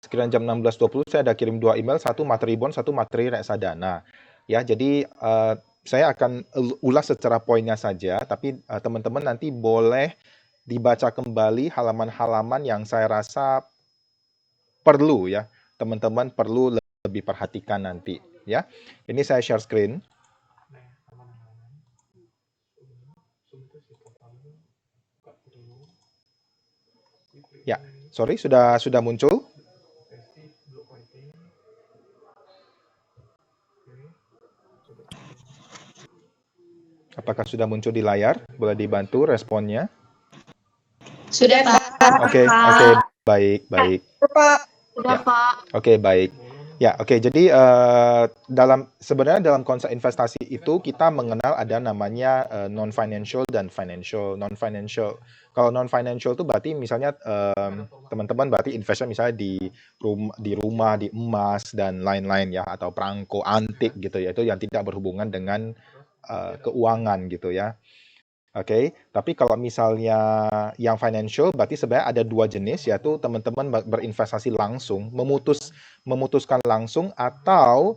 sekiranya jam 16.20 saya ada kirim 2 email, satu materi bond, satu materi reksadana. Ya, jadi saya akan ulas secara poinnya saja, tapi teman-teman nanti boleh dibaca kembali halaman-halaman yang saya rasa perlu ya, teman-teman perlu lebih perhatikan nanti ya. Ini saya share screen. Ya, sorry, sudah muncul? Apakah sudah muncul di layar? Boleh dibantu responnya? Sudah, Pak. Oke, baik. Sudah, Ya. Pak. Oke, baik. Ya, oke. Jadi sebenarnya dalam konsep investasi itu kita mengenal ada namanya non-financial dan financial. Non-financial. Kalau non-financial itu berarti misalnya teman-teman berarti investasi misalnya di rumah, di emas dan lain-lain ya, atau perangko antik gitu ya, itu yang tidak berhubungan dengan keuangan gitu ya. Oke, tapi kalau misalnya yang financial berarti sebenarnya ada 2 jenis, yaitu teman-teman berinvestasi langsung, memutuskan langsung atau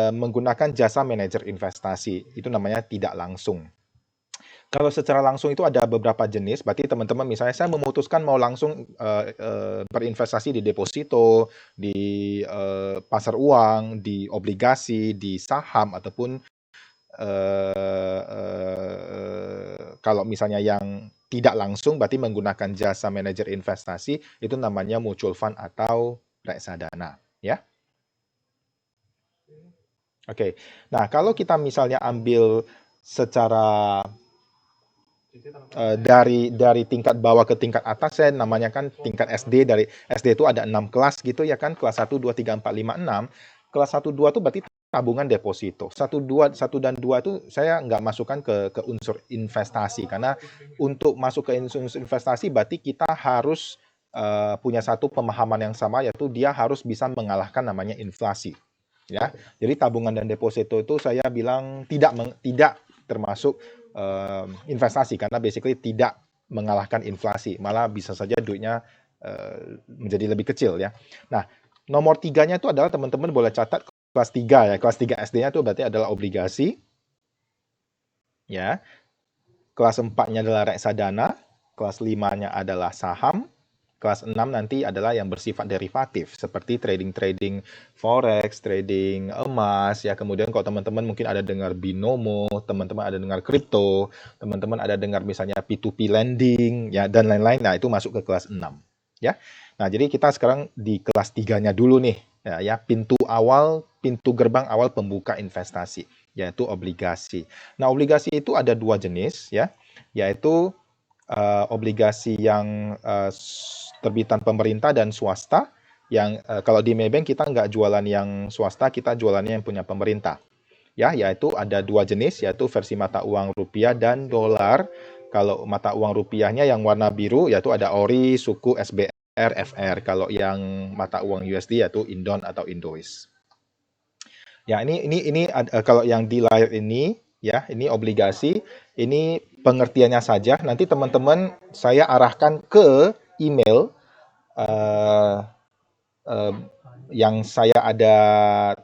menggunakan jasa manajer investasi. Itu namanya tidak langsung. Kalau secara langsung itu ada beberapa jenis, berarti teman-teman misalnya saya memutuskan mau langsung berinvestasi di deposito, di pasar uang, di obligasi, di saham, ataupun kalau misalnya yang tidak langsung berarti menggunakan jasa manajer investasi, itu namanya mutual fund atau reksadana ya. Oke. Nah, kalau kita misalnya ambil secara dari tingkat bawah ke tingkat atas, saya namanya kan tingkat SD. Dari SD itu ada 6 kelas gitu ya kan, kelas 1, 2, 3, 4, 5, 6. Kelas 1, 2 itu berarti tabungan deposito. 1 dan 2 itu saya nggak masukkan ke unsur investasi, karena untuk masuk ke unsur investasi berarti kita harus punya satu pemahaman yang sama, yaitu dia harus bisa mengalahkan namanya inflasi. Ya, jadi tabungan dan deposito itu saya bilang tidak termasuk investasi, karena basically tidak mengalahkan inflasi, malah bisa saja duitnya menjadi lebih kecil ya. Nah, nomor 3-nya itu adalah teman-teman boleh catat kelas 3 ya. Kelas 3 SD-nya itu berarti adalah obligasi. Ya. Kelas 4-nya adalah reksadana, kelas 5-nya adalah saham, kelas 6 nanti adalah yang bersifat derivatif seperti trading forex, trading emas ya. Kemudian kalau teman-teman mungkin ada dengar binomo, teman-teman ada dengar kripto, teman-teman ada dengar misalnya P2P lending ya, dan lain-lain. Nah, itu masuk ke kelas 6 ya. Nah, jadi kita sekarang di kelas 3-nya dulu nih ya, pintu gerbang awal pembuka investasi, yaitu obligasi. Nah, obligasi itu ada 2 jenis ya, yaitu obligasi yang terbitan pemerintah dan swasta. Yang kalau di Maybank kita nggak jualan yang swasta, kita jualannya yang punya pemerintah. Ya, yaitu ada 2 jenis, yaitu versi mata uang rupiah dan dolar. Kalau mata uang rupiahnya yang warna biru yaitu ada ORI, Suku, SBR, FR. Kalau yang mata uang USD yaitu Indon atau Indois. Ya, ini kalau yang di layar ini ya, ini obligasi, ini pengertiannya saja. Nanti teman-teman saya arahkan ke email yang saya ada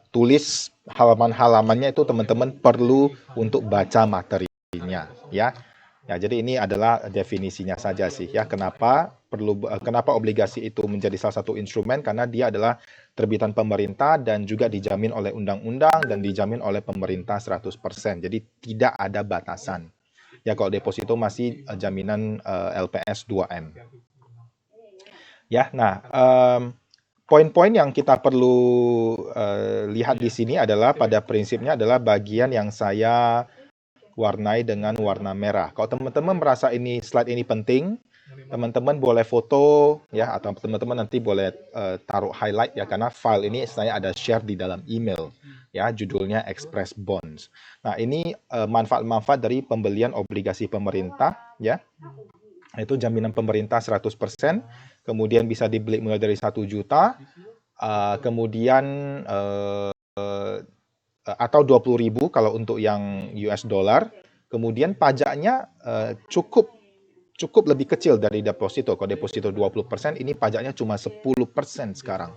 tulis halaman-halamannya, itu teman-teman perlu untuk baca materinya ya. Ya, jadi ini adalah definisinya saja sih ya. Kenapa obligasi itu menjadi salah satu instrumen, karena dia adalah terbitan pemerintah dan juga dijamin oleh undang-undang dan dijamin oleh pemerintah 100%. Jadi tidak ada batasan. Ya, kalau deposito masih jaminan LPS 2M. Ya, nah poin-poin yang kita perlu lihat di sini adalah pada prinsipnya adalah bagian yang saya warnai dengan warna merah. Kalau teman-teman merasa ini slide ini penting, teman-teman boleh foto ya, atau teman-teman nanti boleh taruh highlight ya, karena file ini saya ada share di dalam email ya, judulnya Express Bonds. Nah, ini manfaat-manfaat dari pembelian obligasi pemerintah ya. Itu jaminan pemerintah 100%, kemudian bisa dibeli mulai dari 1 juta, kemudian atau 20.000 kalau untuk yang US dollar. Kemudian pajaknya cukup cukup lebih kecil dari deposito. Kalau deposito 20%, ini pajaknya cuma 10% sekarang.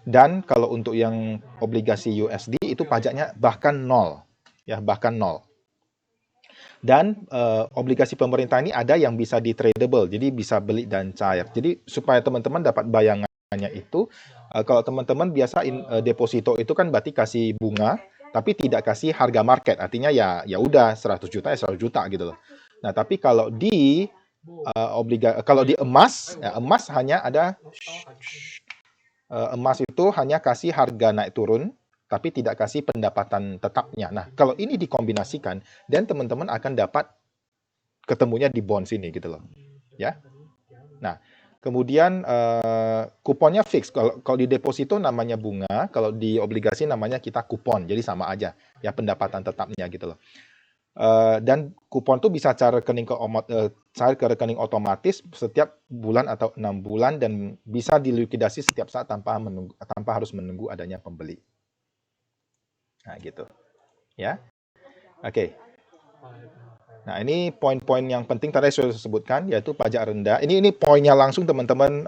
Dan kalau untuk yang obligasi USD itu pajaknya bahkan nol, ya bahkan nol. Dan obligasi pemerintah ini ada yang bisa di tradable, jadi bisa beli dan cair. Jadi supaya teman-teman dapat bayangannya itu, kalau teman-teman biasa deposito itu kan berarti kasih bunga, tapi tidak kasih harga market. Artinya ya udah 100 juta ya 100 juta gitu loh. Nah, tapi kalau di kalau di emas, ya, emas hanya ada emas itu hanya kasih harga naik turun, tapi tidak kasih pendapatan tetapnya. Nah, kalau ini dikombinasikan, dan teman-teman akan dapat ketemunya di bonds ini gitu loh, ya. Nah, kemudian kuponnya fix. Kalau di deposito namanya bunga, kalau di obligasi namanya kita kupon, jadi sama aja ya pendapatan tetapnya gitu loh. Dan kupon tuh bisa cair ke rekening otomatis setiap bulan atau 6 bulan dan bisa dilikuidasi setiap saat tanpa harus menunggu adanya pembeli. Nah, gitu. Ya. Oke. Nah, ini poin-poin yang penting tadi saya sudah sebutkan, yaitu pajak rendah. Ini poinnya langsung teman-teman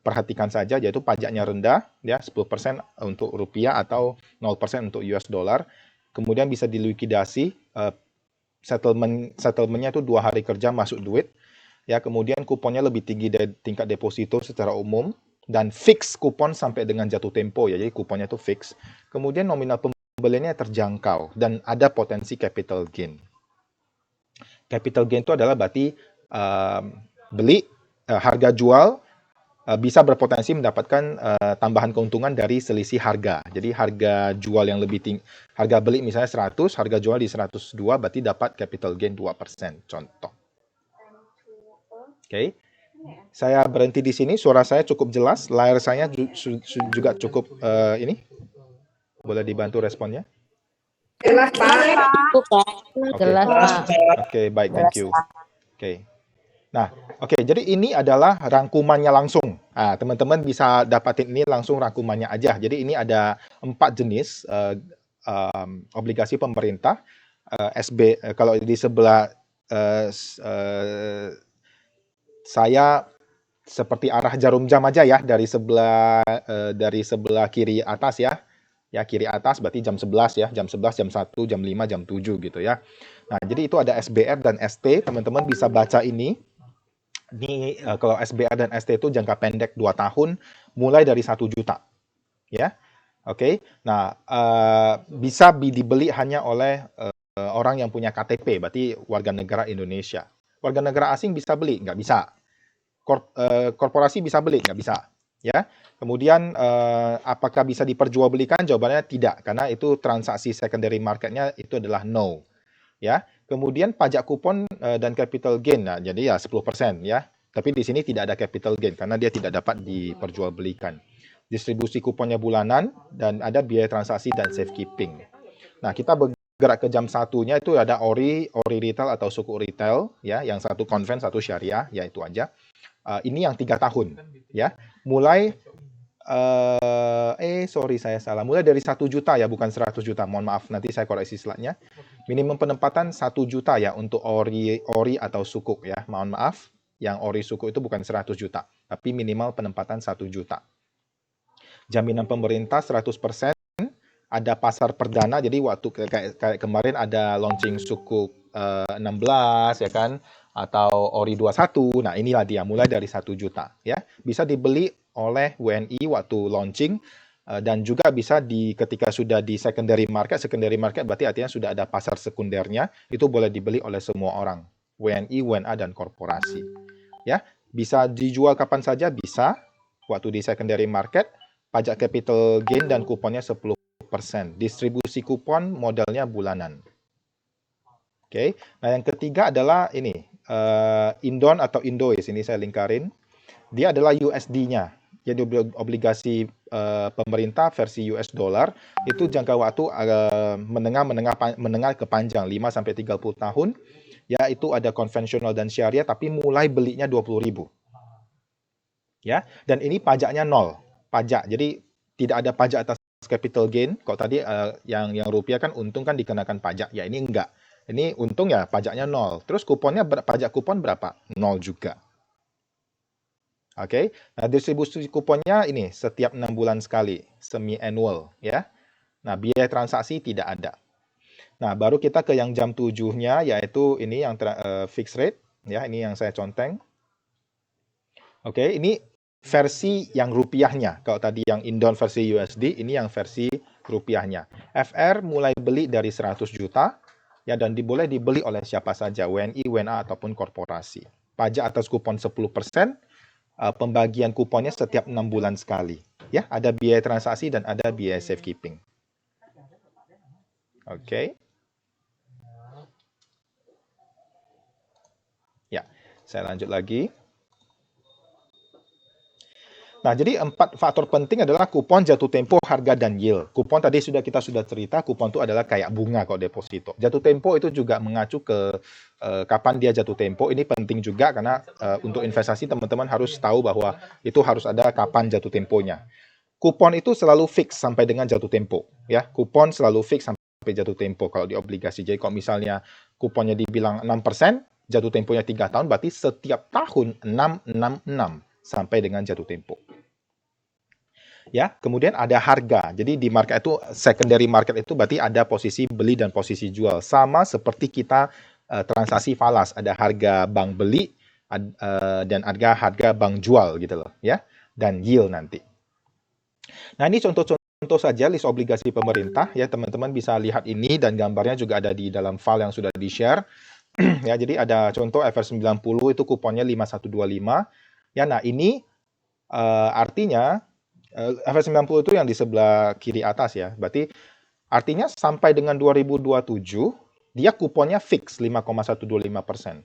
perhatikan saja, yaitu pajaknya rendah, ya 10% untuk rupiah atau 0% untuk US dollar. Kemudian bisa dilikuidasi, settlementnya itu 2 hari kerja masuk duit. Ya, kemudian kuponnya lebih tinggi dari tingkat deposito secara umum, dan fix kupon sampai dengan jatuh tempo ya, jadi kuponnya itu fix. Kemudian nominal pembeliannya terjangkau dan ada potensi capital gain. Capital gain itu adalah berarti harga jual bisa berpotensi mendapatkan tambahan keuntungan dari selisih harga. Jadi harga jual yang lebih tinggi, harga beli misalnya 100, harga jual di 102, berarti dapat capital gain 2%, contoh. Oke. Saya berhenti di sini, suara saya cukup jelas, layar saya juga cukup ini. Boleh dibantu responnya? Jelas, Pak. Jelas, Pak. Oke, baik, thank you. Oke. Nah, oke, jadi ini adalah rangkumannya langsung. Nah, teman-teman bisa dapatin ini langsung rangkumannya aja. Jadi ini ada 4 jenis obligasi pemerintah. Kalau di sebelah saya seperti arah jarum jam aja ya, dari sebelah kiri atas ya. Ya, kiri atas berarti jam 11 ya, jam 11, jam 1, jam 5, jam 7 gitu ya. Nah, jadi itu ada SBR dan ST, teman-teman bisa baca ini. Ini kalau SBR dan ST itu jangka pendek 2 tahun, mulai dari 1 juta. Ya, oke. Nah, bisa dibeli hanya oleh orang yang punya KTP, berarti warga negara Indonesia. Warga negara asing bisa beli? Nggak bisa. Korporasi bisa beli? Nggak bisa. Ya. Kemudian apakah bisa diperjualbelikan? Jawabannya tidak, karena itu transaksi secondary marketnya itu adalah no. Ya. Kemudian pajak kupon dan capital gain. Nah, jadi ya 10% ya. Tapi di sini tidak ada capital gain karena dia tidak dapat diperjualbelikan. Distribusi kuponnya bulanan dan ada biaya transaksi dan safekeeping. Nah, kita bergerak ke jam 1-nya itu ada ori retail atau suku retail ya, yang satu konven, satu syariah, ya itu aja. Ini yang 3 tahun ya. Mulai saya salah. Mulai dari 1 juta ya, bukan 100 juta. Mohon maaf, nanti saya koreksi slide-nya. Minimum penempatan 1 juta ya untuk ori atau sukuk ya. Mohon maaf, yang ori suku itu bukan 100 juta, tapi minimal penempatan 1 juta. Jaminan pemerintah 100%, ada pasar perdana, jadi waktu kayak kemarin ada launching sukuk 16 ya kan, atau ori 21. Nah, inilah dia mulai dari 1 juta ya. Bisa dibeli oleh WNI waktu launching dan juga bisa ketika sudah di secondary market berarti artinya sudah ada pasar sekundernya, itu boleh dibeli oleh semua orang, WNI, WNA dan korporasi. Ya, bisa dijual kapan saja bisa waktu di secondary market. Pajak capital gain dan kuponnya 10%. Distribusi kupon modalnya bulanan. Oke. Nah, yang ketiga adalah ini Indon atau Indois, ini saya lingkarin. Dia adalah USD-nya. Jadi obligasi pemerintah versi US dollar itu jangka waktu menengah ke panjang 5 sampai 30 tahun. Ya, itu ada konvensional dan syariah, tapi mulai belinya 20.000. Ya, dan ini pajaknya 0. Pajak. Jadi tidak ada pajak atas capital gain. Kalau tadi yang rupiah kan untung kan dikenakan pajak. Ya, ini enggak. Ini untung ya pajaknya 0. Terus kuponnya pajak kupon berapa? 0 juga. Oke. Nah, distribusi kuponnya ini setiap 6 bulan sekali, semi annual ya. Nah, biaya transaksi tidak ada. Nah, baru kita ke yang jam 7-nya, yaitu ini yang fixed rate ya, ini yang saya conteng. Oke, ini versi yang rupiahnya. Kalau tadi yang Indon versi USD, ini yang versi rupiahnya. FR mulai beli dari 100 juta, ya, dan boleh dibeli oleh siapa saja, WNI, WNA, ataupun korporasi. Pajak atas kupon 10%, pembagian kuponnya setiap 6 bulan sekali. Ya, ada biaya transaksi dan ada biaya safekeeping. Oke. Ya, saya lanjut lagi. Nah, jadi 4 faktor penting adalah kupon, jatuh tempo, harga, dan yield. Kupon tadi kita sudah cerita, kupon itu adalah kayak bunga kalau deposito. Jatuh tempo itu juga mengacu ke kapan dia jatuh tempo. Ini penting juga karena untuk investasi teman-teman harus tahu bahwa itu harus ada kapan jatuh temponya. Kupon itu selalu fix sampai dengan jatuh tempo. Ya, kupon selalu fix sampai jatuh tempo kalau di obligasi. Jadi kalau misalnya kuponnya dibilang 6%, jatuh temponya 3 tahun, berarti setiap tahun 666 sampai dengan jatuh tempo. Ya, kemudian ada harga. Jadi di market itu, secondary market itu berarti ada posisi beli dan posisi jual. Sama seperti kita transaksi falas, ada harga bank beli dan harga bank jual gitu loh, ya. Dan yield nanti. Nah, ini contoh-contoh saja list obligasi pemerintah ya, teman-teman bisa lihat ini dan gambarnya juga ada di dalam file yang sudah di-share. Ya, jadi ada contoh FR90 itu kuponnya 5125. Ya, nah ini artinya FR90 itu yang di sebelah kiri atas ya. Berarti artinya sampai dengan 2027 dia kuponnya fix 5,125%.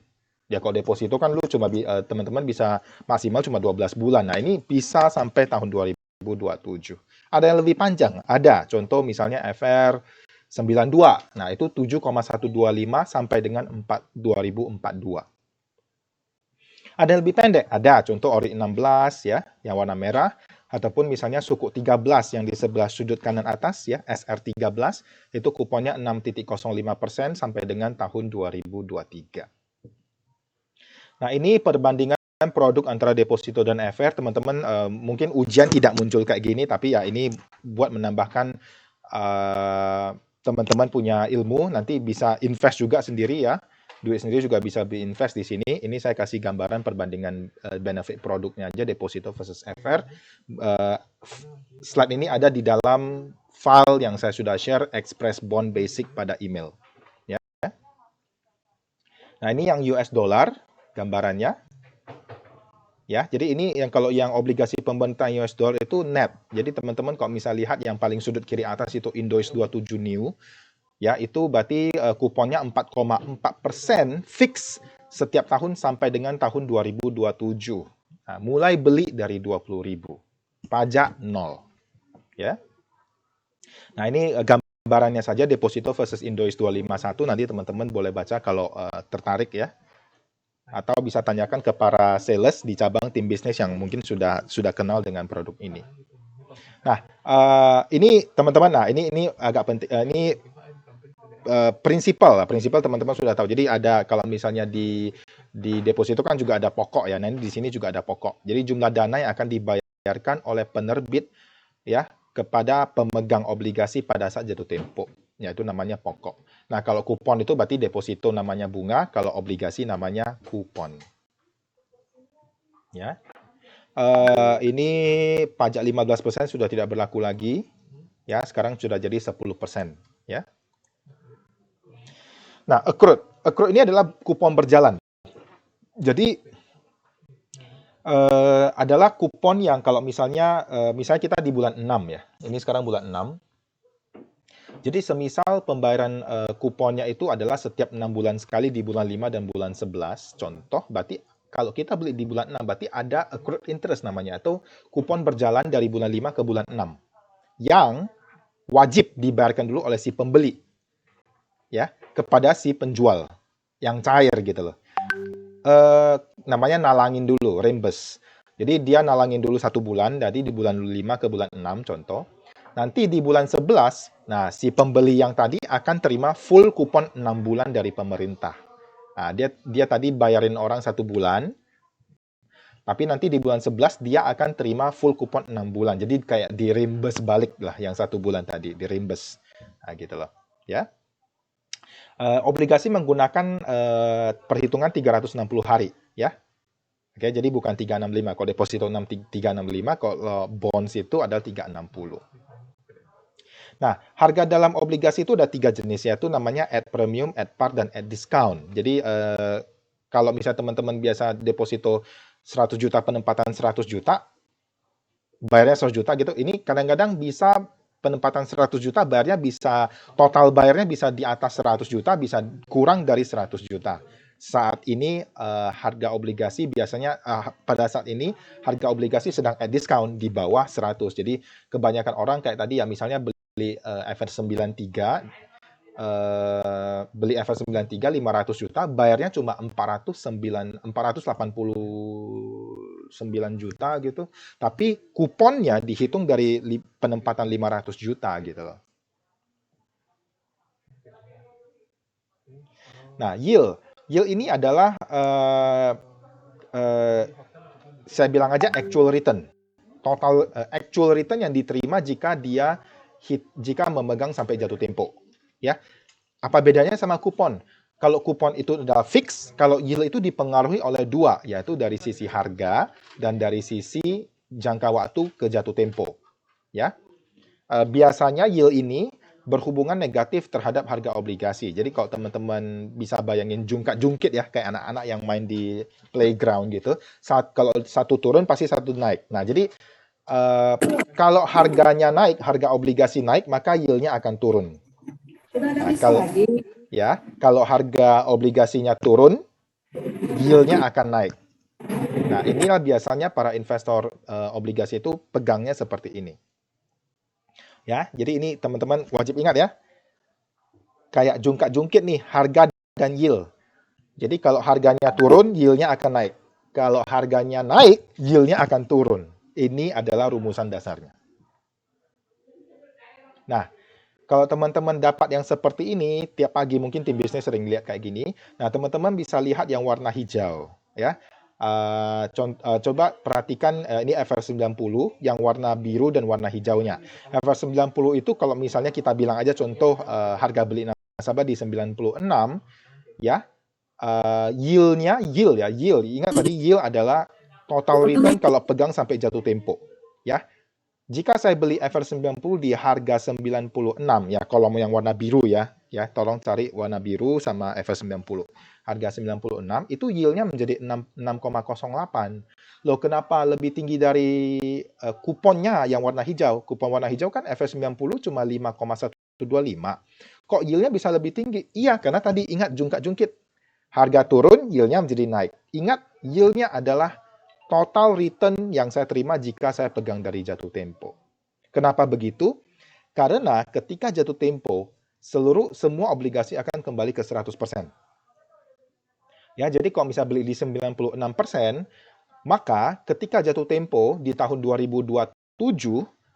Ya kalau deposito kan lu cuma teman-teman bisa maksimal cuma 12 bulan. Nah, ini bisa sampai tahun 2027. Ada yang lebih panjang? Ada. Contoh misalnya FR92. Nah, itu 7,125 sampai dengan 2042. Ada yang lebih pendek? Ada. Contoh Ori 16 ya, yang warna merah. Ataupun misalnya suku 13 yang di sebelah sudut kanan atas ya, SR13, itu kuponnya 6,05% sampai dengan tahun 2023. Nah, ini perbandingan produk antara deposito dan FR, teman-teman, mungkin ujian tidak muncul kayak gini, tapi ya ini buat menambahkan teman-teman punya ilmu, nanti bisa invest juga sendiri ya. Duit sendiri juga bisa diinvest di sini. Ini saya kasih gambaran perbandingan benefit produknya aja, deposito versus FR. Slide ini ada di dalam file yang saya sudah share, Express Bond Basic pada email. Ya. Nah, ini yang US dollar gambarannya. Ya, jadi ini yang kalau yang obligasi pemerintah US dollar itu net. Jadi teman-teman kalau misalnya lihat yang paling sudut kiri atas itu Indois 27 New, ya itu berarti kuponnya 4,4% fix setiap tahun sampai dengan tahun 2027. Nah, mulai beli dari 20.000. Pajak 0. Ya. Nah, ini gambarannya saja deposito versus Indois 251, nanti teman-teman boleh baca kalau tertarik ya. Atau bisa tanyakan ke para sales di cabang tim bisnis yang mungkin sudah kenal dengan produk ini. Nah, ini teman-teman, nah ini agak penting, ini prinsipal teman-teman sudah tahu. Jadi ada kalau misalnya di deposito kan juga ada pokok ya. Nah, ini di sini juga ada pokok. Jadi jumlah dana yang akan dibayarkan oleh penerbit ya kepada pemegang obligasi pada saat jatuh tempo. Ya, itu namanya pokok. Nah, kalau kupon itu berarti deposito namanya bunga, kalau obligasi namanya kupon. Ya. Ini pajak 15% sudah tidak berlaku lagi. Ya, sekarang sudah jadi 10%, ya. Nah, accrued ini adalah kupon berjalan. Jadi adalah kupon yang kalau misalnya kita di bulan 6 ya. Ini sekarang bulan 6. Jadi semisal pembayaran kuponnya itu adalah setiap 6 bulan sekali di bulan 5 dan bulan 11. Contoh, berarti kalau kita beli di bulan 6 berarti ada accrued interest namanya, atau kupon berjalan dari bulan 5 ke bulan 6 yang wajib dibayarkan dulu oleh si pembeli ya kepada si penjual yang cair gitu loh. Namanya nalangin dulu, reimburse. Jadi dia nalangin dulu 1 bulan, jadi di bulan 5 ke bulan 6 contoh. Nanti di bulan 11, nah si pembeli yang tadi akan terima full kupon 6 bulan dari pemerintah. Nah, dia tadi bayarin orang 1 bulan, tapi nanti di bulan 11 dia akan terima full kupon 6 bulan. Jadi kayak di-reimburse balik lah yang 1 bulan tadi, di-reimburse. Nah, gitu loh. Ya. Obligasi menggunakan perhitungan 360 hari, ya. Oke, jadi bukan 365. Kalau deposito 365, kalau bonds itu adalah 360. Nah, harga dalam obligasi itu ada 3 jenis, yaitu namanya at premium, at par, dan at discount. Jadi, kalau misalnya teman-teman biasa deposito 100 juta, penempatan 100 juta, bayarnya 100 juta gitu, ini kadang-kadang bisa penempatan 100 juta, bayarnya bisa, total bayarnya bisa di atas 100 juta, bisa kurang dari 100 juta. Saat ini harga obligasi biasanya pada saat ini harga obligasi sedang at discount di bawah 100. Jadi kebanyakan orang kayak tadi ya, misalnya beli FR93 beli FR93 500 juta, bayarnya cuma 489 juta gitu. Tapi kuponnya dihitung dari penempatan 500 juta gitu loh. Nah, yield ini adalah saya bilang aja actual return. Total actual return yang diterima jika jika memegang sampai jatuh tempo. Ya. Apa bedanya sama kupon? Kalau kupon itu adalah fix, kalau yield itu dipengaruhi oleh dua, yaitu dari sisi harga dan dari sisi jangka waktu ke jatuh tempo. Ya. Biasanya yield ini berhubungan negatif terhadap harga obligasi. Jadi kalau teman-teman bisa bayangin jungkat-jungkit ya, kayak anak-anak yang main di playground gitu, kalau satu turun pasti satu naik. Nah, jadi kalau harganya naik, harga obligasi naik, maka yield-nya akan turun. Nah, kalau harga obligasinya turun, yield-nya akan naik. Nah, inilah biasanya para investor obligasi itu pegangnya seperti ini. Ya, jadi ini teman-teman wajib ingat ya. Kayak jungkat-jungkit nih, harga dan yield. Jadi kalau harganya turun, yield-nya akan naik. Kalau harganya naik, yield-nya akan turun. Ini adalah rumusan dasarnya. Nah, kalau teman-teman dapat yang seperti ini, tiap pagi mungkin tim bisnis sering lihat kayak gini. Nah, teman-teman bisa lihat yang warna hijau. Ya. Coba perhatikan ini FR90 yang warna biru dan warna hijaunya. FR90 itu kalau misalnya kita bilang aja contoh harga beli nasabah di 96 ya. Yield. Ingat tadi yield adalah total return kalau pegang sampai jatuh tempo, ya. Jika saya beli FR90 di harga 96 ya, kolom yang warna biru ya, tolong cari warna biru sama FR90. Harga 96 itu yield-nya menjadi 6,08. Loh, kenapa lebih tinggi dari kuponnya yang warna hijau? Kupon warna hijau kan FR90 cuma 5,125. Kok yield-nya bisa lebih tinggi? Iya, karena tadi ingat jungkat-jungkit. Harga turun, yield-nya menjadi naik. Ingat, yield-nya adalah total return yang saya terima jika saya pegang dari jatuh tempo. Kenapa begitu? Karena ketika jatuh tempo, semua obligasi akan kembali ke 100%. Ya, jadi kalau misalnya beli di 96%, maka ketika jatuh tempo di tahun 2027,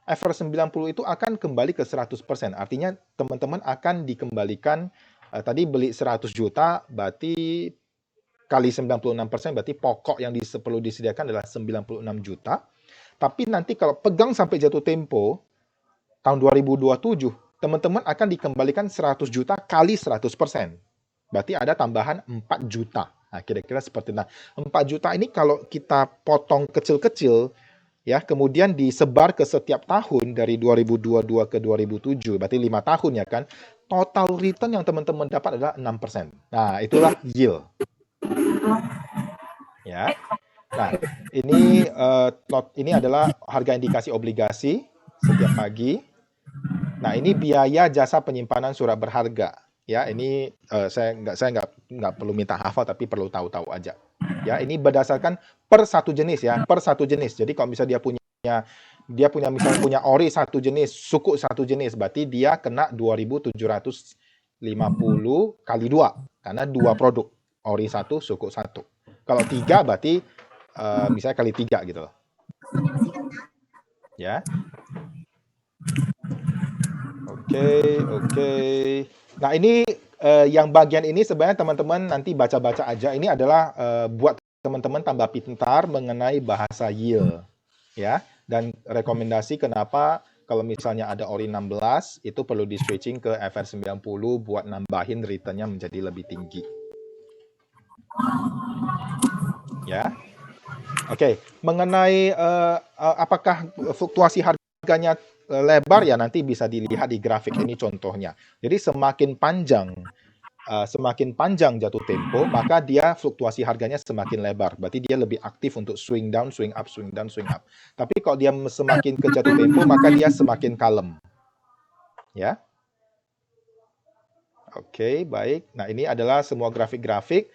FR90 itu akan kembali ke 100%. Artinya teman-teman akan dikembalikan, tadi beli 100 juta, berarti kali 96%, berarti pokok yang perlu disediakan adalah 96 juta. Tapi nanti kalau pegang sampai jatuh tempo, tahun 2027, teman-teman akan dikembalikan 100 juta kali 100%. Berarti ada tambahan 4 juta. Nah, kira-kira seperti itu. Nah, 4 juta ini kalau kita potong kecil-kecil, ya, kemudian disebar ke setiap tahun dari 2022 ke 2007, berarti 5 tahun ya kan, total return yang teman-teman dapat adalah 6%. Nah, itulah yield. Ya. Nah, ini adalah harga indikasi obligasi setiap pagi. Nah, ini biaya jasa penyimpanan surat berharga. Ya, ini saya nggak perlu minta hafal, tapi perlu tahu-tahu aja. Ya, ini berdasarkan per satu jenis ya, per satu jenis. Jadi kalau misalnya dia punya misalnya punya ori satu jenis, suku satu jenis, berarti dia kena 2.750 kali 2 karena 2 produk, ori satu, suku satu. Kalau 3 berarti misalnya kali 3 gitu loh. Ya. Oke. Nah, ini yang bagian ini sebenarnya teman-teman nanti baca-baca aja. Ini adalah buat teman-teman tambah pintar mengenai bahasa yield, ya. Dan rekomendasi kenapa kalau misalnya ada ori 16 itu perlu di switching ke FR90 buat nambahin return-nya menjadi lebih tinggi. Ya. Oke, mengenai apakah fluktuasi harganya lebar, ya nanti bisa dilihat di grafik ini contohnya. Jadi semakin panjang jatuh tempo, maka dia fluktuasi harganya semakin lebar. Berarti dia lebih aktif untuk swing down, swing up, swing down, swing up. Tapi kalau dia semakin ke jatuh tempo, maka dia semakin kalem. Ya. Oke, baik. Nah, ini adalah semua grafik-grafik.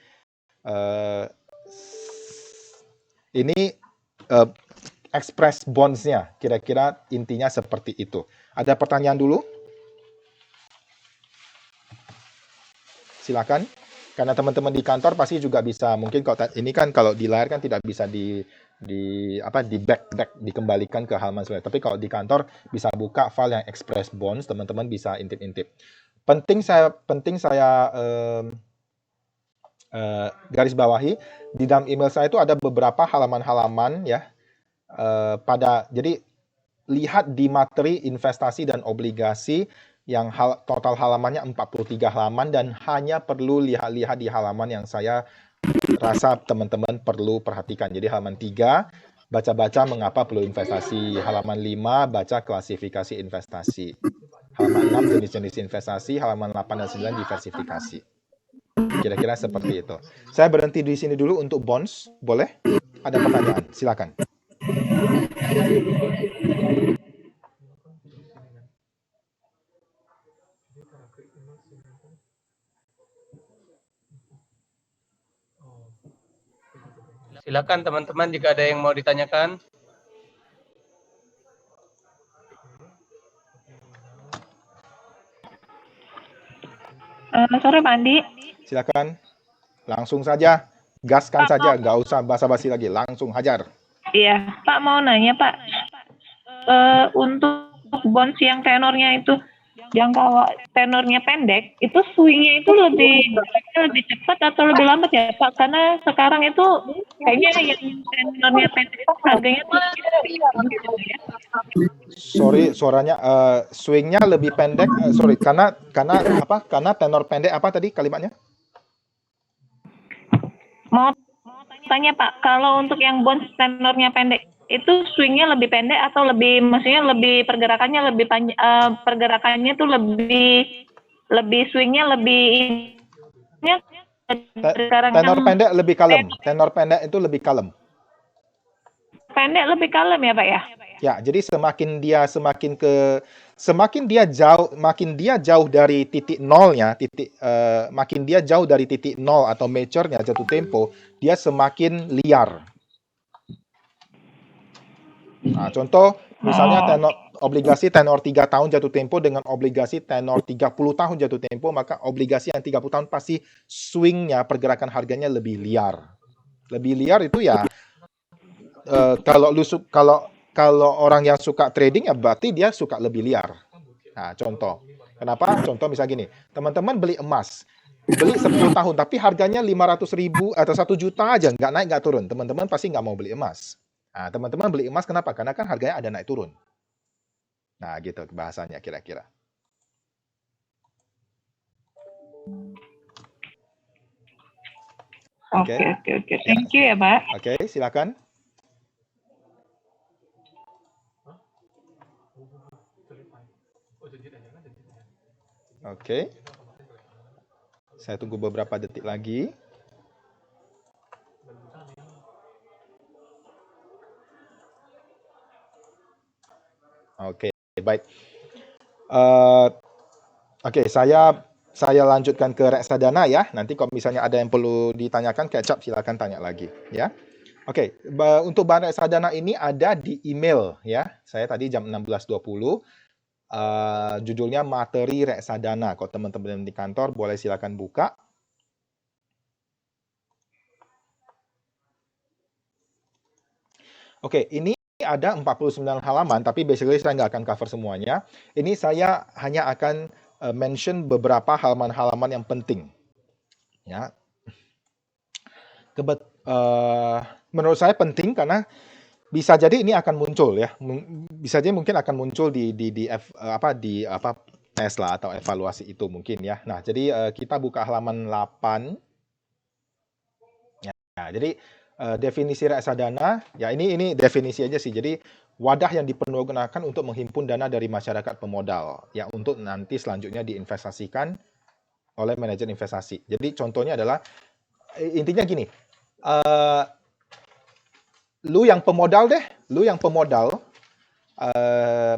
Ini express bonds-nya, kira-kira intinya seperti itu. Ada pertanyaan dulu? Silakan. Karena teman-teman di kantor pasti juga bisa, mungkin kalau ini kan kalau di layar kan tidak bisa di back dikembalikan ke halaman sebelumnya. Tapi kalau di kantor bisa buka file yang express bonds, teman-teman bisa intip-intip. Penting saya garis bawahi di dalam email saya itu ada beberapa halaman-halaman ya. Jadi lihat di materi investasi dan obligasi yang total halamannya 43 halaman dan hanya perlu lihat di halaman yang saya rasa teman-teman perlu perhatikan. Jadi halaman 3 baca-baca mengapa perlu investasi, halaman 5 baca klasifikasi investasi, halaman 6 jenis-jenis investasi, halaman 8 dan 9 diversifikasi. Kira-kira seperti itu. Saya berhenti di sini dulu untuk bonds, boleh? Ada pertanyaan, silakan. Silakan teman-teman jika ada yang mau ditanyakan. Sore Pak Andi. Silakan. Langsung saja. Gaskan saja, nggak usah basa-basi lagi. Langsung hajar. Iya, Pak mau nanya Pak. Untuk bonds yang tenornya itu tenornya pendek, itu swingnya itu lebih cepat atau lebih lambat ya Pak? Karena sekarang itu kayaknya yang tenornya pendek itu harganya tuh ya. Sorry, suaranya swingnya lebih pendek. Sorry, karena apa? Karena tenor pendek apa tadi kalimatnya? Mau tanya Pak, kalau untuk yang bonds tenornya pendek itu swingnya lebih pendek atau maksudnya lebih pergerakannya lebih panjang, pergerakannya tuh lebih swingnya lebih tenor pendek lebih kalem. Tenor pendek itu lebih kalem. Pendek lebih kalem ya Pak ya? Ya, jadi makin dia jauh dari titik nolnya, makin dia jauh dari titik nol atau mature-nya jatuh tempo, dia semakin liar. Nah, contoh misalnya obligasi tenor 3 tahun jatuh tempo dengan obligasi tenor 30 tahun jatuh tempo, maka obligasi yang 30 tahun pasti swing-nya, pergerakan harganya lebih liar. Lebih liar itu ya kalau orang yang suka trading ya berarti dia suka lebih liar. Nah, contoh. Kenapa? Contoh misalnya gini, teman-teman beli emas, beli 10 tahun tapi harganya 500.000 atau 1 juta aja, nggak naik nggak turun. Teman-teman pasti nggak mau beli emas. Nah, teman-teman beli emas kenapa? Karena kan harganya ada naik turun. Nah, gitu bahasanya kira-kira. Oke. Thank you ya, Pak. Oke, silakan. Oke. Saya tunggu beberapa detik lagi. Oke, baik. Oke, saya lanjutkan ke reksadana ya. Nanti kalau misalnya ada yang perlu ditanyakan, catch up silakan tanya lagi ya. Oke, untuk bahan reksadana ini ada di email ya. Saya tadi jam 16.20. Judulnya materi reksadana. Kalau teman-teman di kantor boleh silakan buka. Oke, ini ada 49 halaman, tapi basically saya nggak akan cover semuanya. Ini saya hanya akan mention beberapa halaman-halaman yang penting. Ya, menurut saya penting karena bisa jadi ini akan muncul ya, bisa jadi mungkin akan muncul di tes lah atau evaluasi itu mungkin ya. Nah, jadi kita buka halaman 8. Ya, jadi definisi reksadana, ya ini definisi aja sih. Jadi wadah yang dipergunakan untuk menghimpun dana dari masyarakat pemodal, ya untuk nanti selanjutnya diinvestasikan oleh manajer investasi. Jadi contohnya adalah intinya gini, lu yang pemodal,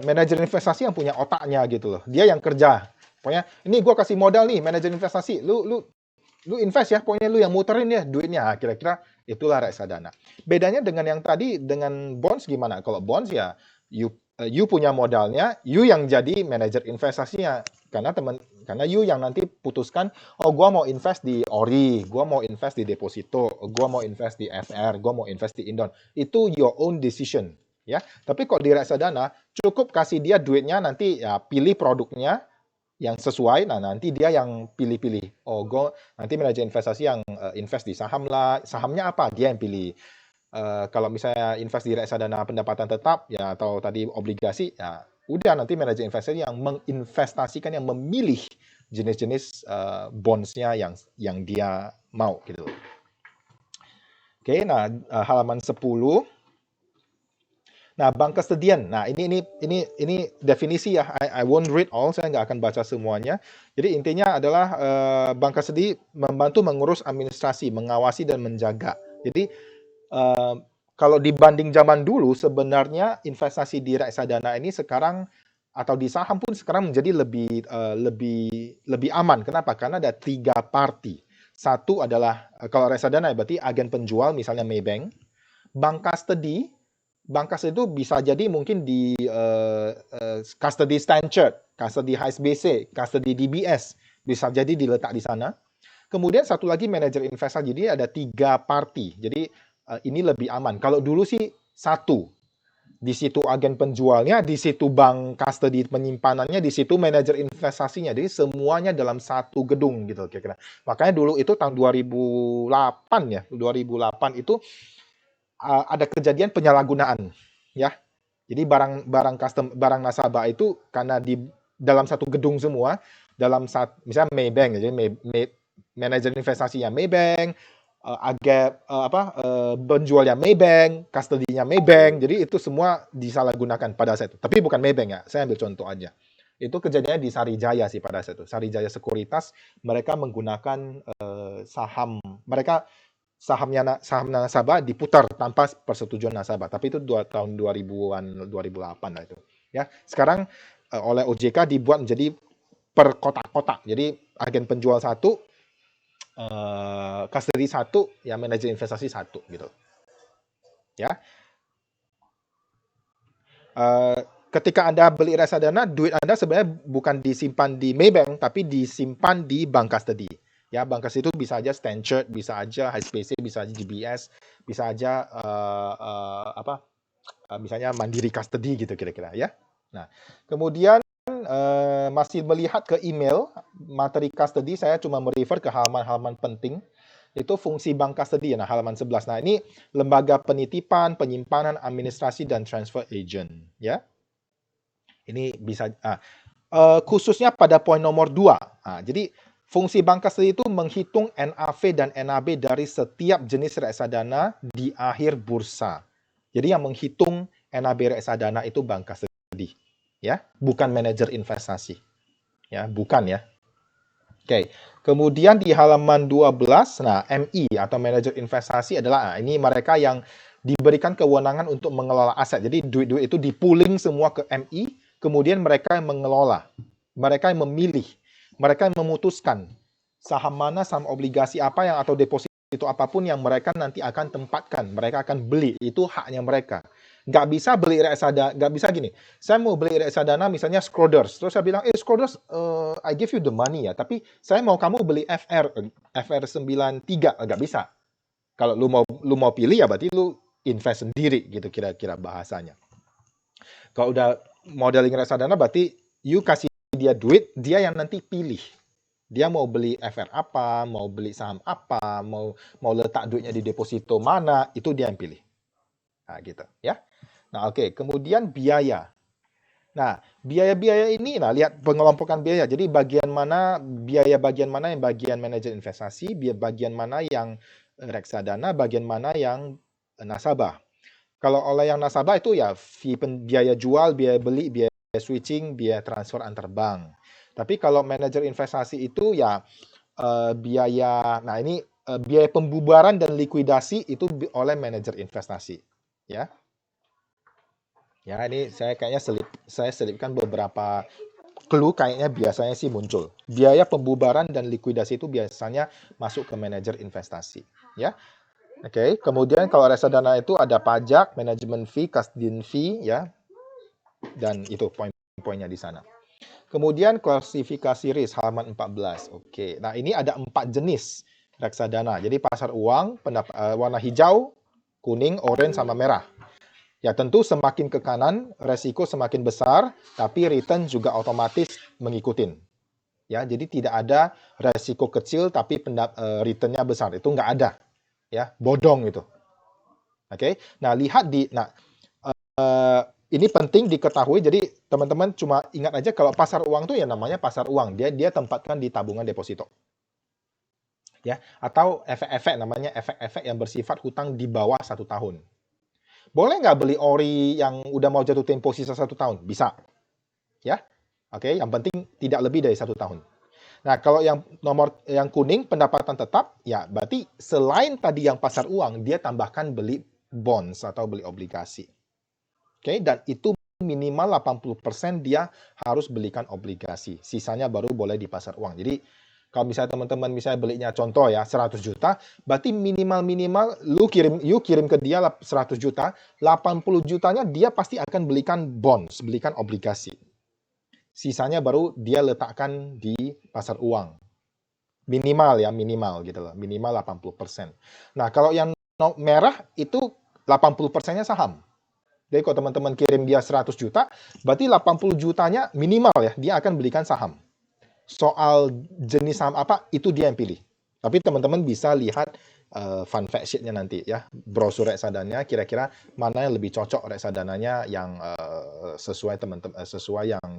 manajer investasi yang punya otaknya gitu loh. Dia yang kerja. Pokoknya ini gua kasih modal nih manajer investasi. Lu invest ya, pokoknya lu yang muterin ya duitnya. Kira-kira itulah reksadana. Bedanya dengan yang tadi dengan bonds gimana? Kalau bonds ya you punya modalnya, you yang jadi manajer investasinya. Karena you yang nanti putuskan, oh gua mau invest di ori, gua mau invest di deposito, gua mau invest di FR, gua mau invest di Indon. Itu your own decision, ya. Tapi kok di reksadana cukup kasih dia duitnya, nanti ya pilih produknya yang sesuai, nah nanti dia yang pilih-pilih. Oh, nanti manajer investasi yang invest di saham lah, sahamnya apa? Dia yang pilih. Kalau misalnya invest di reksadana pendapatan tetap, ya atau tadi obligasi, ya udah nanti manajer investasi yang menginvestasikan, yang memilih jenis-jenis bonds-nya yang dia mau gitu. Oke, nah halaman 10. Nah, bank custodian. Nah, ini definisi ya. I won't read all, saya nggak akan baca semuanya. Jadi intinya adalah bank custody membantu mengurus administrasi, mengawasi dan menjaga. Jadi kalau dibanding zaman dulu, sebenarnya investasi di reksadana ini sekarang atau di saham pun sekarang menjadi lebih aman. Kenapa? Karena ada 3 party. Satu adalah kalau reksadana berarti agen penjual, misalnya Maybank. Bank custody itu bisa jadi mungkin di custody Stanchart, custody HSBC, custody DBS, bisa jadi diletak di sana. Kemudian satu lagi manajer investasi, jadi ada 3 party. Jadi ini lebih aman. Kalau dulu sih satu, di situ agen penjualnya, di situ bank custody penyimpanannya, di situ manajer investasinya. Jadi semuanya dalam satu gedung gitu kira-kira. Makanya dulu itu tahun 2008 ya, 2008 itu ada kejadian penyalahgunaan, ya. Jadi barang nasabah itu karena di dalam satu gedung semua, misalnya Maybank, jadi manajer investasinya Maybank, penjualnya Maybank, custody-nya Maybank, jadi itu semua disalahgunakan pada saat itu. Tapi bukan Maybank ya, saya ambil contoh aja. Itu kejadiannya di Sarijaya sih pada saat itu. Sarijaya Sekuritas, mereka menggunakan saham saham nasabah diputar tanpa persetujuan nasabah. Tapi itu tahun 2000-an, 2008 lah itu. Ya, sekarang oleh OJK dibuat menjadi per kotak-kotak. Jadi agen penjual satu, custody satu, ya manajer investasi satu gitu. Ya. Ketika Anda beli reksadana, duit Anda sebenarnya bukan disimpan di Maybank, tapi disimpan di bank custody. Ya, bank custody itu bisa aja Stanchart, bisa aja HSBC, bisa aja GBS, bisa aja misalnya Mandiri Custody gitu kira-kira ya. Nah, kemudian masih melihat ke email materi custody, saya cuma merefer ke halaman-halaman penting. Itu fungsi bank custody, nah halaman 11. Nah, ini lembaga penitipan, penyimpanan, administrasi dan transfer agent ya. Ini bisa khususnya pada poin nomor 2. Nah, jadi fungsi bank custody itu menghitung NAV dan NAB dari setiap jenis reksadana di akhir bursa. Jadi yang menghitung NAB reksadana itu bank custody, ya, bukan manajer investasi. Ya, bukan ya. Oke. Kemudian di halaman 12, nah MI atau manajer investasi adalah ini mereka yang diberikan kewenangan untuk mengelola aset. Jadi duit-duit itu di-pooling semua ke MI, kemudian mereka yang mengelola. Mereka yang memilih. Mereka yang memutuskan saham mana, saham obligasi apa yang atau deposito apapun yang mereka nanti akan tempatkan. Mereka akan beli. Itu haknya mereka. Nggak bisa beli reksadana, nggak bisa gini. Saya mau beli reksadana misalnya Schroders. Terus saya bilang, Schroders, I give you the money ya. Tapi saya mau kamu beli FR 93. Nggak bisa. Kalau lu mau pilih ya berarti lu invest sendiri gitu kira-kira bahasanya. Kalau udah modeling reksadana berarti you kasih dia duit, dia yang nanti pilih. Dia mau beli FR apa, mau beli saham apa, mau letak duitnya di deposito mana, itu dia yang pilih. Nah, gitu ya. Nah, oke. Kemudian biaya. Nah, biaya-biaya ini, nah lihat pengelompokan biaya. Jadi bagian mana yang bagian manajer investasi, bagian mana yang reksadana, bagian mana yang nasabah. Kalau oleh yang nasabah itu ya biaya jual, biaya beli, biaya switching, biaya transfer antar bank. Tapi kalau manajer investasi itu ya biaya, nah ini biaya pembubaran dan likuidasi itu oleh manajer investasi, ya. Ya, ini saya kayaknya selipkan beberapa clue kayaknya biasanya sih muncul. Biaya pembubaran dan likuidasi itu biasanya masuk ke manajer investasi, ya. Oke, kemudian kalau reksadana itu ada pajak, manajemen fee, custodian fee, ya. Dan itu poin-poinnya di sana. Kemudian klasifikasi risk halaman 14. Oke. Nah, ini ada 4 jenis reksadana. Jadi pasar uang warna hijau, kuning, orange sama merah. Ya tentu semakin ke kanan resiko semakin besar, tapi return juga otomatis mengikutin. Ya, jadi tidak ada resiko kecil tapi returnnya besar. Itu nggak ada. Ya, bodong itu. Oke. Nah, lihat ini penting diketahui. Jadi teman-teman cuma ingat aja kalau pasar uang tuh ya namanya pasar uang. Dia tempatkan di tabungan deposito. Ya, atau efek-efek namanya efek-efek yang bersifat hutang di bawah 1 tahun. Boleh nggak beli ori yang udah mau jatuh tempo sisa 1 tahun? Bisa. Ya, oke. Yang penting tidak lebih dari 1 tahun. Nah, kalau yang kuning pendapatan tetap, ya berarti selain tadi yang pasar uang, dia tambahkan beli bonds atau beli obligasi. Oke, dan itu minimal 80% dia harus belikan obligasi. Sisanya baru boleh di pasar uang. Jadi kalau misalnya teman-teman belinya contoh ya 100 juta, berarti minimal you kirim ke dia 100 juta, 80 jutanya dia pasti akan belikan bonds, belikan obligasi. Sisanya baru dia letakkan di pasar uang. Minimal gitu loh, minimal 80%. Nah, kalau yang merah itu 80%-nya saham. Jadi kalau teman-teman kirim dia 100 juta, berarti 80 jutanya minimal ya, dia akan belikan saham. Soal jenis saham apa, itu dia yang pilih. Tapi teman-teman bisa lihat fun fact sheet-nya nanti ya. Brosur reksadananya kira-kira mana yang lebih cocok reksadananya yang sesuai yang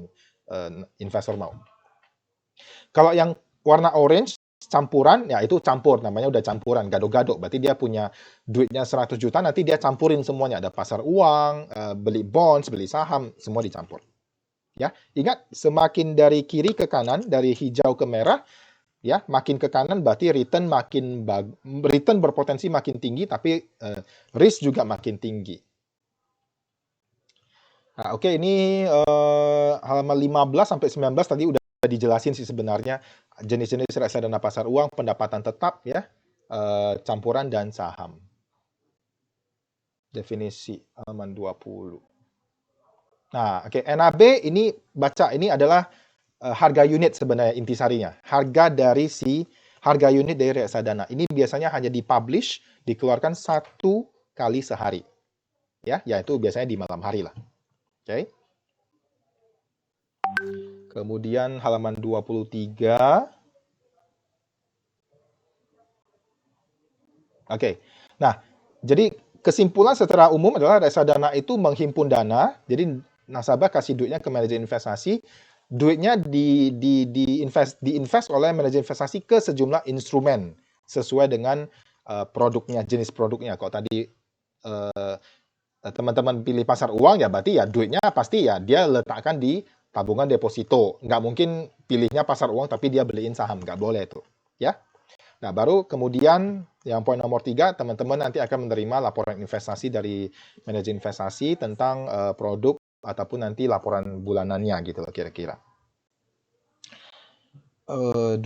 investor mau. Kalau yang warna orange campuran, ya itu campur, namanya udah campuran, gado-gado. Berarti dia punya duitnya 100 juta, nanti dia campurin semuanya. Ada pasar uang, beli bonds, beli saham, semua dicampur. Ya, ingat semakin dari kiri ke kanan, dari hijau ke merah, ya makin ke kanan berarti return berpotensi makin tinggi, tapi risk juga makin tinggi. Nah, oke, ini halaman 15 sampai 19 tadi udah dijelasin sih sebenarnya jenis-jenis reksadana pasar uang, pendapatan tetap ya, campuran dan saham. Definisi halaman 20. Nah, oke, NAB ini adalah harga unit sebenarnya intisarinya. Harga unit dari reksadana. Ini biasanya hanya dipublish, dikeluarkan 1 kali sehari. Ya, yaitu biasanya di malam hari lah. Oke. Kemudian halaman 23. Oke. Nah, jadi kesimpulan secara umum adalah reksadana itu menghimpun dana, jadi nasabah kasih duitnya ke manajer investasi, duitnya diinvest oleh manajer investasi ke sejumlah instrumen sesuai dengan produknya, jenis produknya. Kalau tadi teman-teman pilih pasar uang ya berarti ya duitnya pasti ya dia letakkan di tabungan deposito. Nggak mungkin pilihnya pasar uang tapi dia beliin saham, nggak boleh itu, ya. Nah, baru kemudian yang poin nomor 3, teman-teman nanti akan menerima laporan investasi dari manajer investasi tentang produk ataupun nanti laporan bulanannya gitu loh kira-kira. 24.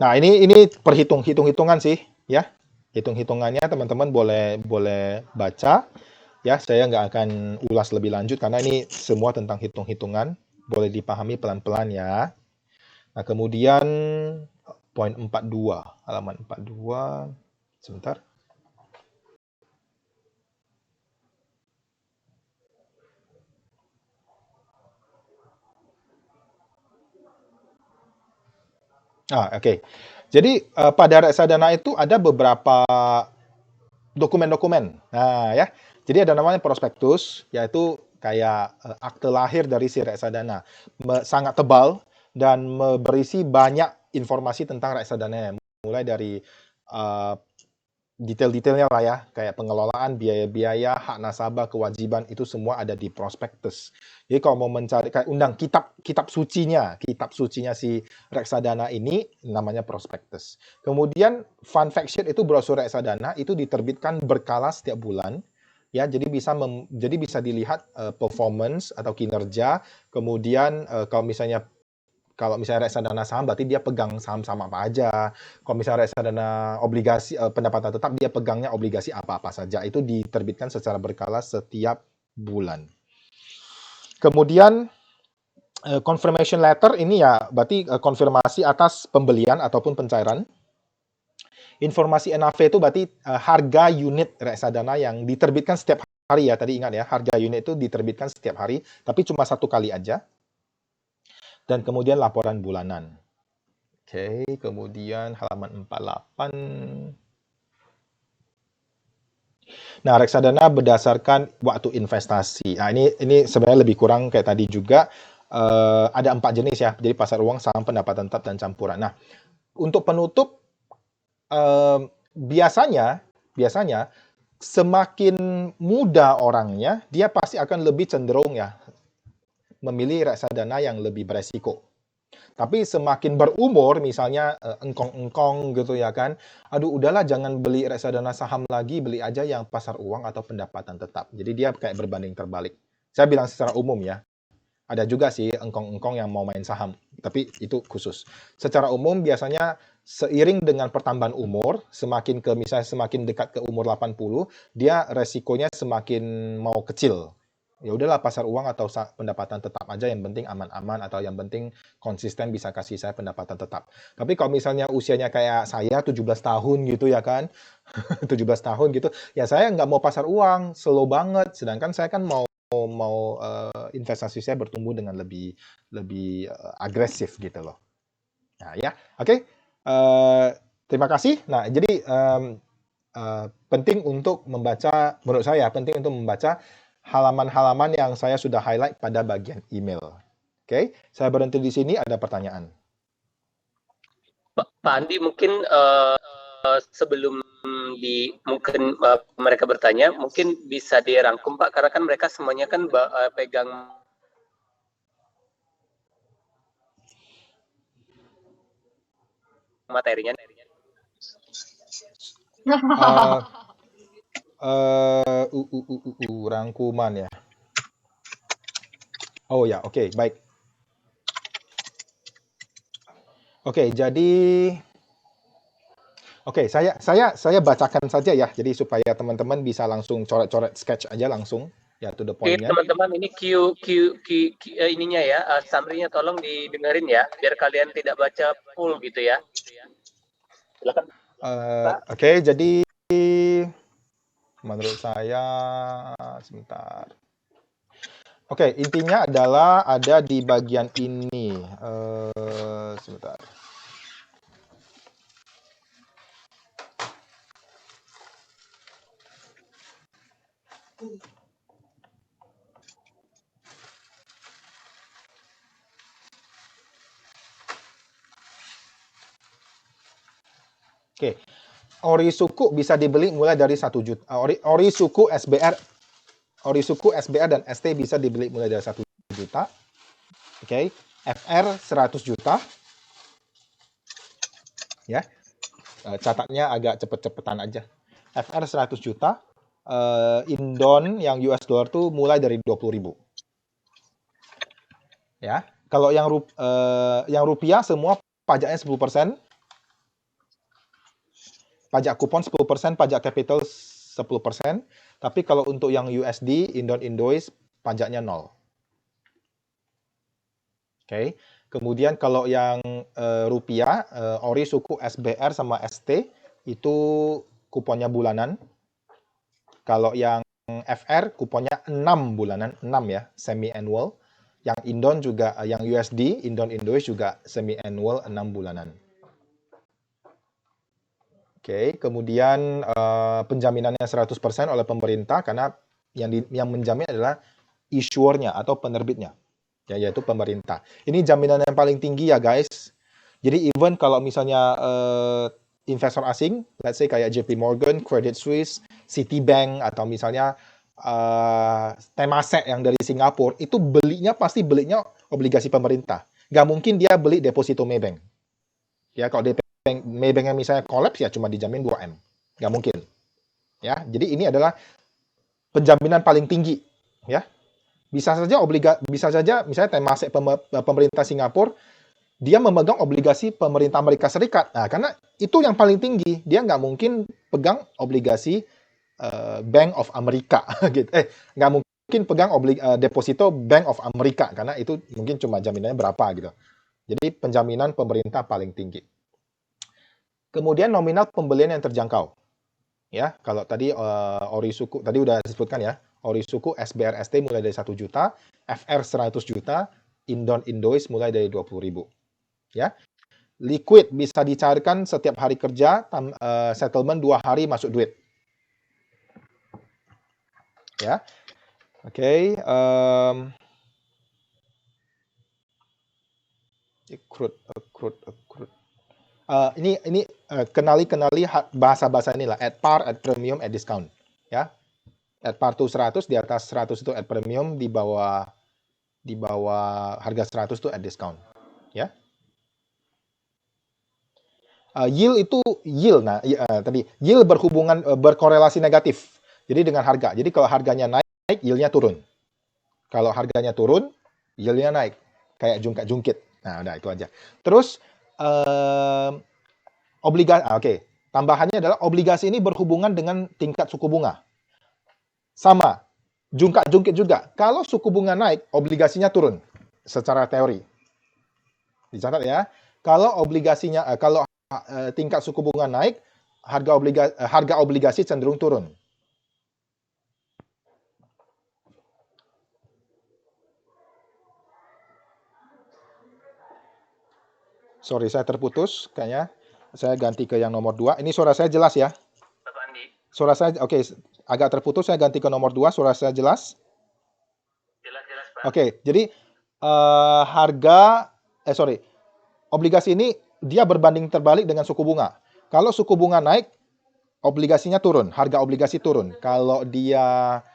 Nah, ini hitung-hitungan sih ya. Hitung-hitungannya teman-teman boleh baca ya. Saya nggak akan ulas lebih lanjut karena ini semua tentang hitung-hitungan, boleh dipahami pelan-pelan ya. Nah, kemudian poin 42, halaman 42, sebentar. Oke. Jadi pada reksadana itu ada beberapa dokumen-dokumen. Nah, ya. Jadi ada namanya prospektus, yaitu kayak akte lahir dari si reksadana. Sangat tebal dan berisi banyak informasi tentang reksadana. Mulai dari detail-detailnya lah ya, kayak pengelolaan, biaya-biaya, hak nasabah, kewajiban, itu semua ada di prospektus. Jadi kalau mau mencari, kayak undang kitab sucinya si reksadana ini namanya prospektus. Kemudian fun fact sheet itu brosur reksadana itu diterbitkan berkala setiap bulan. Ya, jadi bisa dilihat performance atau kinerja. Kemudian kalau misalnya reksadana saham berarti dia pegang saham-saham apa aja. Kalau misalnya reksadana obligasi pendapatan tetap dia pegangnya obligasi apa-apa saja. Itu diterbitkan secara berkala setiap bulan. Kemudian confirmation letter ini ya berarti konfirmasi atas pembelian ataupun pencairan. Informasi NAV itu berarti harga unit reksadana yang diterbitkan setiap hari ya. Tadi ingat ya, harga unit itu diterbitkan setiap hari, tapi cuma satu kali aja. Dan kemudian laporan bulanan. Oke, kemudian halaman 48. Nah, reksadana berdasarkan waktu investasi. Nah, ini sebenarnya lebih kurang kayak tadi juga. Ada 4 jenis ya. Jadi pasar uang, saham, pendapatan tetap, dan campuran. Nah, untuk penutup, biasanya semakin muda orangnya, dia pasti akan lebih cenderung ya memilih reksadana yang lebih beresiko. Tapi semakin berumur, misalnya engkong-engkong gitu ya kan, aduh udahlah jangan beli reksadana saham lagi, beli aja yang pasar uang atau pendapatan tetap. Jadi dia kayak berbanding terbalik. Saya bilang secara umum ya, ada juga sih engkong-engkong yang mau main saham, tapi itu khusus. Secara umum biasanya seiring dengan pertambahan umur, misalnya semakin dekat ke umur 80, dia resikonya semakin mau kecil. Ya udahlah pasar uang atau pendapatan tetap aja, yang penting aman-aman, atau yang penting konsisten bisa kasih saya pendapatan tetap. Tapi kalau misalnya usianya kayak saya 17 tahun gitu ya kan, 17 tahun gitu, ya saya nggak mau pasar uang, slow banget. Sedangkan saya kan mau investasi saya bertumbuh dengan lebih agresif gitu loh. Nah ya, oke. Terima kasih. Nah jadi penting untuk membaca, menurut saya penting untuk membaca halaman-halaman yang saya sudah highlight pada bagian email. Oke, saya berhenti di sini. Ada pertanyaan? Pak Andi, mungkin sebelum mungkin mereka bertanya, mungkin bisa dirangkum Pak, karena kan mereka semuanya kan pegang materinya. Rangkuman ya. Oh ya, oke, baik. Oke, jadi saya bacakan saja ya. Jadi supaya teman-teman bisa langsung coret-coret sketch aja langsung ya, to the Oke, point-nya. teman-teman, ini ininya ya, summary-nya tolong didengerin ya, biar kalian tidak baca full gitu ya. Silakan. Oke, jadi menurut saya sebentar. Oke, intinya adalah ada di bagian ini. Sebentar. Oke, ori suku bisa dibeli mulai dari 1 juta. Ori suku SBR dan ST bisa dibeli mulai dari 1 juta. Oke, FR 100 juta. Ya, catatnya agak cepet-cepetan aja. FR 100 juta. Indon yang US dollar tuh mulai dari 20.000. Ya, kalau yang rupiah semua pajaknya 10%. Pajak kupon 10%, pajak capital 10%. Tapi kalau untuk yang USD, Indon Indois, pajaknya 0. Oke. Kemudian kalau yang rupiah, ori suku SBR sama ST, itu kuponnya bulanan. Kalau yang FR, kuponnya 6 bulanan, 6 ya, semi-annual. Yang Indon juga, yang USD, Indon Indois juga semi-annual 6 bulanan. Oke, kemudian penjaminannya 100% oleh pemerintah karena yang menjamin adalah issuer-nya atau penerbitnya, ya, yaitu pemerintah. Ini jaminan yang paling tinggi ya guys. Jadi even kalau misalnya investor asing, let's say kayak JP Morgan, Credit Suisse, Citibank, atau misalnya Temasek yang dari Singapura, itu pasti belinya obligasi pemerintah. Nggak mungkin dia beli deposito Maybank. Ya, kalau Maybank yang misalnya kolaps ya cuma dijamin 2M. Nggak mungkin. Ya, jadi ini adalah penjaminan paling tinggi. Ya, bisa saja misalnya Temasek pemerintah Singapura, dia memegang obligasi pemerintah Amerika Serikat. Nah, karena itu yang paling tinggi, dia nggak mungkin pegang obligasi Bank of America gitu. Nggak mungkin pegang deposito Bank of America karena itu mungkin cuma jaminannya berapa gitu. Jadi penjaminan pemerintah paling tinggi. Kemudian nominal pembelian yang terjangkau. Ya, kalau tadi ori suku tadi udah disebutkan ya. Ori suku SBRST mulai dari 1 juta, FR 100 juta, Indon Indois mulai dari 20.000. Ya. Liquid bisa dicairkan setiap hari kerja, settlement 2 hari masuk duit. Ya. Oke, accrued. Ini kenali bahasa-bahasa inilah, at par, at premium, at discount. Ya. At par itu 100, di atas 100 itu at premium, di bawah harga 100 itu at discount. Ya. Yield itu tadi yield berkorelasi negatif. Jadi dengan harga. Jadi kalau harganya naik, yieldnya turun. Kalau harganya turun, yieldnya naik. Kayak jungkit-jungkit. Nah, udah itu aja. Terus obligasi. Tambahannya adalah obligasi ini berhubungan dengan tingkat suku bunga. Sama, jungkit juga. Kalau suku bunga naik, obligasinya turun. Secara teori. Dicatat ya. Kalau tingkat suku bunga naik, harga obligasi cenderung turun. Sorry, saya terputus kayaknya. Saya ganti ke yang nomor 2. Ini suara saya jelas ya? Bapak Andi. Suara saya, oke, agak terputus, saya ganti ke nomor 2. Suara saya jelas? Jelas, Pak. Oke, jadi obligasi ini dia berbanding terbalik dengan suku bunga. Kalau suku bunga naik, obligasinya turun, harga obligasi turun. Kalau dia